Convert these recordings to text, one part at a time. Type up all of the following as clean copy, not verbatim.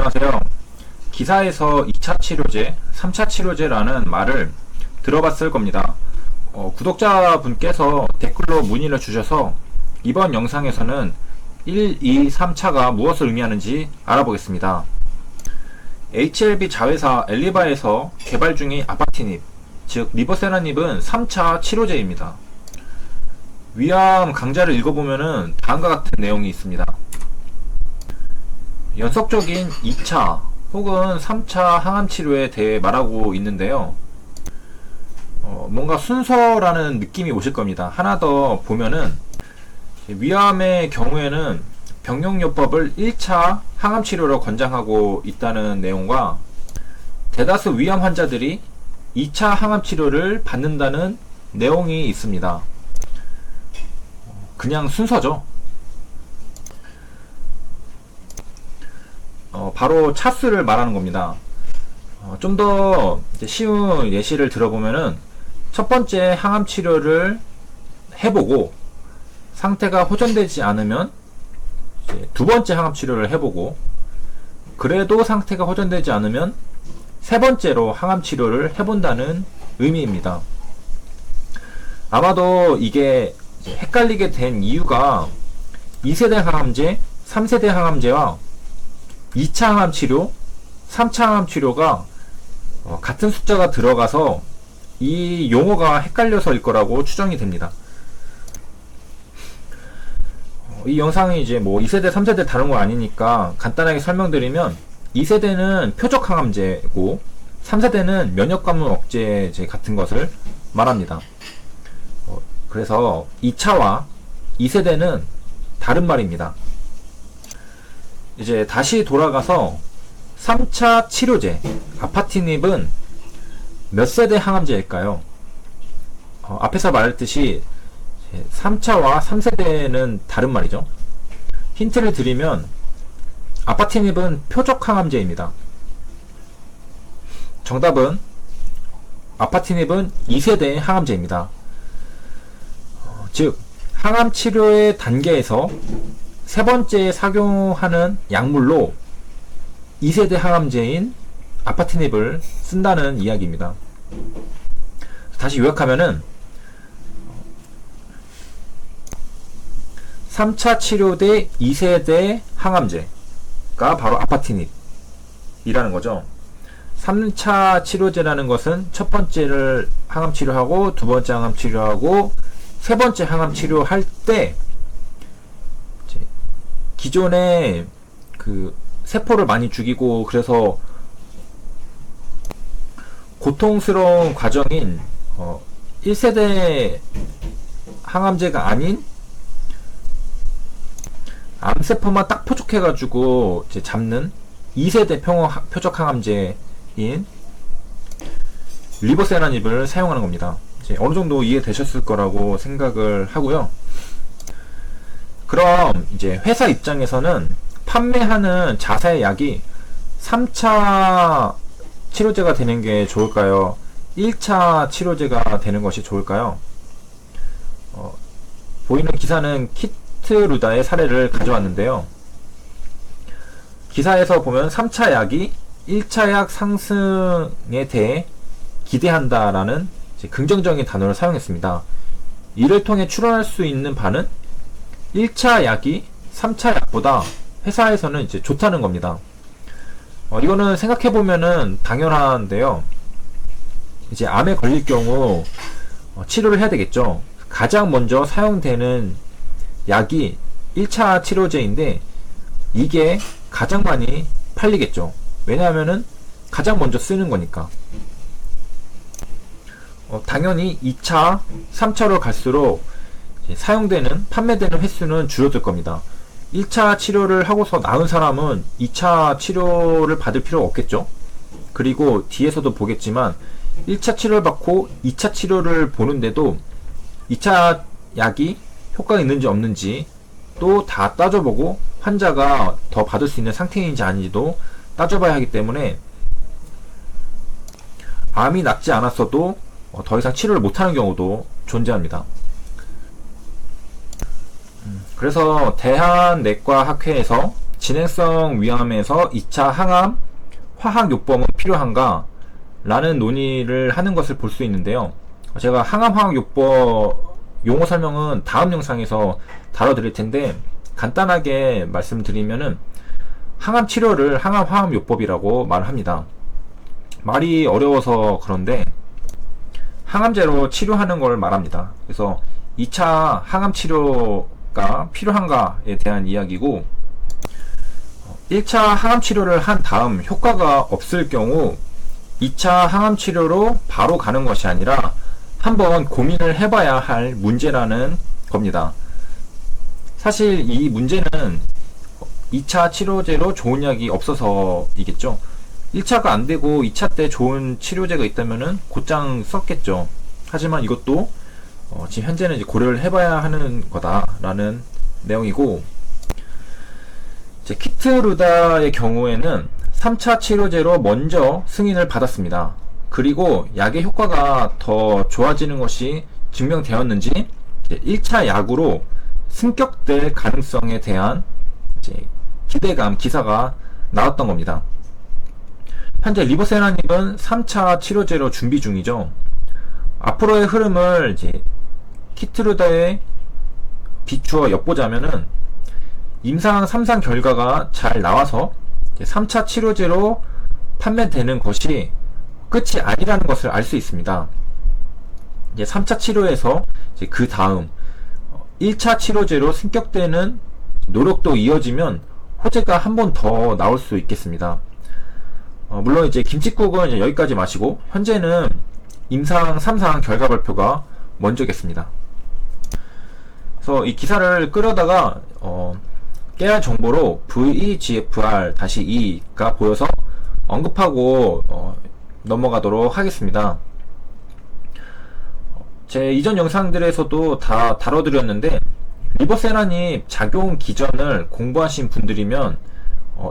안녕하세요. 기사에서 2차 치료제, 3차 치료제라는 말을 들어봤을 겁니다. 구독자분께서 댓글로 문의를 주셔서 이번 영상에서는 1, 2, 3차가 무엇을 의미하는지 알아보겠습니다. HLB 자회사 엘리바에서 개발 중인 아파티닙, 즉 리버세라닙은 3차 치료제입니다. 위암 강좌를 읽어보면 다음과 같은 내용이 있습니다. 연속적인 2차 혹은 3차 항암 치료에 대해 말하고 있는데요. 뭔가 순서라는 느낌이 오실 겁니다. 하나 더 보면은 위암의 경우에는 병용요법을 1차 항암 치료로 권장하고 있다는 내용과 대다수 위암 환자들이 2차 항암 치료를 받는다는 내용이 있습니다. 그냥 순서죠. 바로 차수를 말하는 겁니다. 좀 더 쉬운 예시를 들어보면은 첫 번째 항암 치료를 해보고 상태가 호전되지 않으면 두 번째 항암 치료를 해보고 그래도 상태가 호전되지 않으면 세 번째로 항암 치료를 해본다는 의미입니다. 아마도 이게 헷갈리게 된 이유가 2세대 항암제, 3세대 항암제와 2차 항암 치료, 3차 항암 치료가 같은 숫자가 들어가서 이 용어가 헷갈려서일 거라고 추정이 됩니다. 이 영상이 이제 뭐 2세대, 3세대 다른 거 아니니까 간단하게 설명드리면 2세대는 표적 항암제고 3세대는 면역감염 억제제 같은 것을 말합니다. 그래서 2차와 2세대는 다른 말입니다. 이제 다시 돌아가서 3차 치료제 아파티닙은 몇 세대 항암제일까요? 앞에서 말했듯이 3차와 3세대는 다른 말이죠. 힌트를 드리면 아파티닙은 표적 항암제입니다. 정답은 아파티닙은 2세대 항암제입니다. 즉 항암 치료의 단계에서 세 번째 착용하는 약물로 2세대 항암제인 아파티닙을 쓴다는 이야기입니다. 다시 요약하면은 3차 치료대 2세대 항암제가 바로 아파티닙이라는 거죠. 3차 치료제라는 것은 첫 번째를 항암 치료하고 두 번째 항암 치료하고 세 번째 항암 치료할 때 기존에 그 세포를 많이 죽이고 그래서 고통스러운 과정인 1세대 항암제가 아닌 암세포만 딱 포착해가지고 이제 잡는 2세대 표적 항암제인 리버세라닙을 사용하는 겁니다. 이제 어느 정도 이해되셨을 거라고 생각을 하고요. 그럼 이제 회사 입장에서는 판매하는 자사의 약이 3차 치료제가 되는 게 좋을까요? 1차 치료제가 되는 것이 좋을까요? 보이는 기사는 키트루다의 사례를 가져왔는데요. 기사에서 보면 3차 약이 1차 약 상승에 대해 기대한다라는 긍정적인 단어를 사용했습니다. 이를 통해 추론할 수 있는 바는 1차 약이 3차 약보다 회사에서는 이제 좋다는 겁니다. 이거는 생각해보면은 당연한데요. 이제 암에 걸릴 경우 치료를 해야 되겠죠. 가장 먼저 사용되는 약이 1차 치료제인데 이게 가장 많이 팔리겠죠. 왜냐하면은 가장 먼저 쓰는 거니까. 당연히 2차, 3차로 갈수록 사용되는, 판매되는 횟수는 줄어들 겁니다. 1차 치료를 하고서 나은 사람은 2차 치료를 받을 필요가 없겠죠. 그리고 뒤에서도 보겠지만 1차 치료를 받고 2차 치료를 보는데도 2차 약이 효과가 있는지 없는지 또 다 따져보고 환자가 더 받을 수 있는 상태인지 아닌지도 따져봐야 하기 때문에 암이 낫지 않았어도 더 이상 치료를 못하는 경우도 존재합니다. 그래서 대한내과학회에서 진행성 위암에서 2차 항암 화학요법은 필요한가? 라는 논의를 하는 것을 볼 수 있는데요. 제가 항암 화학요법 용어 설명은 다음 영상에서 다뤄드릴 텐데, 간단하게 말씀드리면은 항암 치료를 항암 화학요법이라고 말합니다. 말이 어려워서 그런데 항암제로 치료하는 걸 말합니다. 그래서 2차 항암 치료가 필요한가에 대한 이야기고, 1차 항암 치료를 한 다음 효과가 없을 경우 2차 항암 치료로 바로 가는 것이 아니라 한번 고민을 해봐야 할 문제라는 겁니다. 사실 이 문제는 2차 치료제로 좋은 약이 없어서이겠죠. 1차가 안 되고 2차 때 좋은 치료제가 있다면은 곧장 썼겠죠. 하지만 이것도 지금 현재는 이제 고려를 해봐야 하는 거다라는 내용이고, 이제 키트루다의 경우에는 3차 치료제로 먼저 승인을 받았습니다. 그리고 약의 효과가 더 좋아지는 것이 증명되었는지 1차 약으로 승격될 가능성에 대한 이제 기대감 기사가 나왔던 겁니다. 현재 리보세라닙은 3차 치료제로 준비 중이죠. 앞으로의 흐름을 이제 키트루다에 비추어 엿보자면은 임상 3상 결과가 잘 나와서 3차 치료제로 판매되는 것이 끝이 아니라는 것을 알 수 있습니다. 이제 3차 치료에서 이제 그 다음 1차 치료제로 승격되는 노력도 이어지면 호재가 한 번 더 나올 수 있겠습니다. 물론 이제 김칫국은 이제 여기까지 마시고, 현재는 임상 3상 결과 발표가 먼저겠습니다. 그래서 이 기사를 끌어다가 깨알 정보로 VEGFR-2가 보여서 언급하고 넘어가도록 하겠습니다. 제 이전 영상들에서도 다 다뤄드렸는데, 리보세라닙 작용 기전을 공부하신 분들이면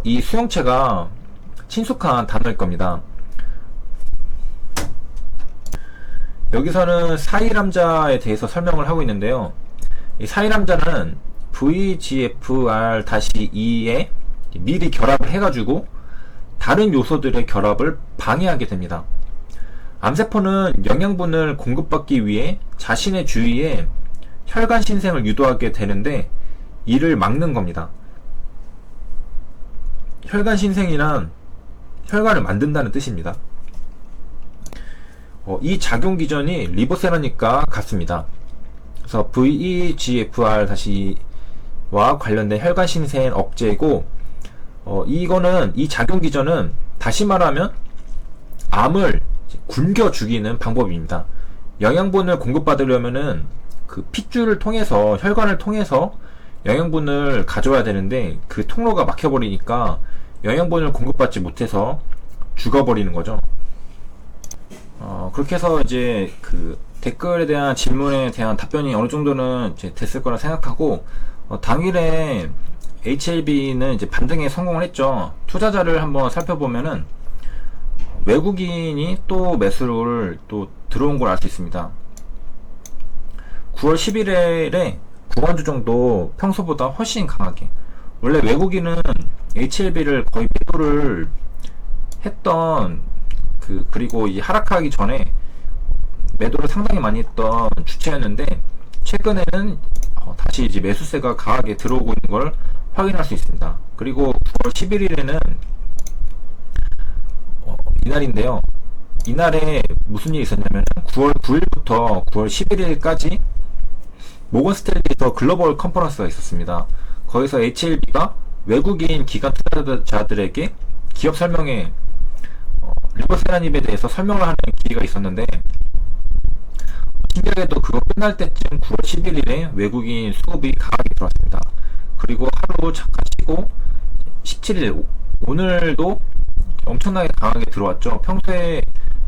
이 수용체가 친숙한 단어일 겁니다. 여기서는 사이람자에 대해서 설명을 하고 있는데요. 이 사이람자는 VEGFR-2에 미리 결합을 해가지고 다른 요소들의 결합을 방해하게 됩니다. 암세포는 영양분을 공급받기 위해 자신의 주위에 혈관 신생을 유도하게 되는데, 이를 막는 겁니다. 혈관 신생이란 혈관을 만든다는 뜻입니다. 이 작용 기전이 리보세라닙과 같습니다. 그래서 VEGFR-와 관련된 혈관 신생 억제고, 이 작용 기전은 다시 말하면 암을 굶겨 죽이는 방법입니다. 영양분을 공급받으려면은 그 핏줄을 통해서, 혈관을 통해서 영양분을 가져와야 되는데, 그 통로가 막혀버리니까 영양분을 공급받지 못해서 죽어버리는 거죠. 그렇게 해서 이제 그 댓글에 대한 질문에 대한 답변이 어느 정도는 이제 됐을 거라 생각하고, 당일에 HLB는 이제 반등에 성공을 했죠. 투자자를 한번 살펴보면은 외국인이 또 매수를 또 들어온 걸 알 수 있습니다. 9월 11일에 구간주 정도 평소보다 훨씬 강하게, 원래 외국인은 HLB를 거의 매도를 했던 그리고 이 하락하기 전에 매도를 상당히 많이 했던 주체였는데, 최근에는 다시 이제 매수세가 강하게 들어오고 있는 걸 확인할 수 있습니다. 그리고 9월 11일에는 이날인데요. 이날에 무슨 일이 있었냐면 9월 9일부터 9월 11일까지 모건 스탠리에서 글로벌 컨퍼런스가 있었습니다. 거기서 HLB가 외국인 기관 투자자들에게 기업 설명회, 리보세라닙에 대해서 설명을 하는 기회가 있었는데, 신기하게도 그거 끝날 때쯤 9월 11일에 외국인 수급이 강하게 들어왔습니다. 그리고 하루 잠깐 쉬고 17일 오늘도 엄청나게 강하게 들어왔죠. 평소에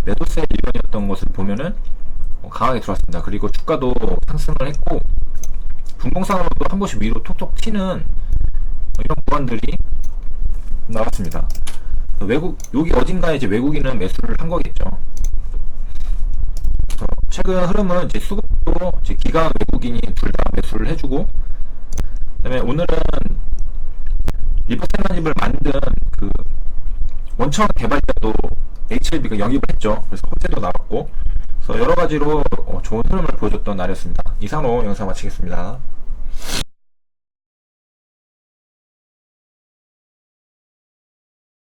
매도세 일변이었던 것을 보면은 강하게 들어왔습니다. 그리고 주가도 상승을 했고, 분봉상으로도 한 번씩 위로 톡톡 튀는 이런 구간들이 나왔습니다. 여기 어딘가에 이제 외국인은 매수를 한 거겠죠. 최근 흐름은 이제 수급도 이제 기관 외국인이 둘 다 매수를 해주고, 그다음에 오늘은 리버세라님을 만든 그 원천 개발자도 HLB가 영입을 했죠. 그래서 호재도 나왔고, 그래서 여러 가지로 좋은 흐름을 보여줬던 날이었습니다. 이상으로 영상 마치겠습니다.